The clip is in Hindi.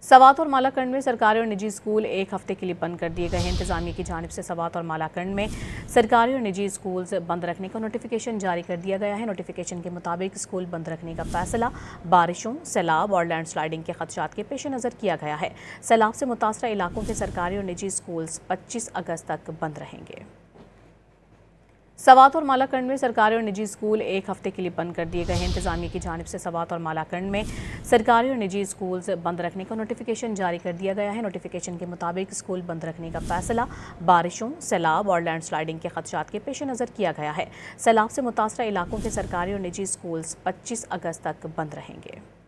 सवात और मालाकंड में सरकारी और निजी स्कूल एक हफ्ते के लिए बंद कर दिए गए हैं। इंतजामिया की जानिब से सवात और मालाकंड में सरकारी और निजी स्कूल बंद रखने का नोटिफिकेशन जारी कर दिया गया है। नोटिफिकेशन के मुताबिक स्कूल बंद रखने का फैसला बारिशों, सैलाब और लैंडस्लाइडिंग के खदशात के पेश नज़र किया गया है। सैलाब से मुतासरा इलाकों के सरकारी और निजी स्कूल 25 अगस्त तक बंद रहेंगे। सवात और मालाकंड में सरकारी और निजी स्कूल एक हफ्ते के लिए बंद कर दिए गए हैं। इंतजामिया की जानिब से सवात और मालाकंड में सरकारी और निजी स्कूल बंद रखने का नोटिफिकेशन जारी कर दिया गया है। नोटिफिकेशन के मुताबिक स्कूल बंद रखने का फैसला बारिशों, सैलाब और लैंडस्लाइडिंग के खदशात के पेश नज़र किया गया है। सैलाब से मुतासरा इलाकों के सरकारी और निजी स्कूल 25 अगस्त तक बंद रहेंगे।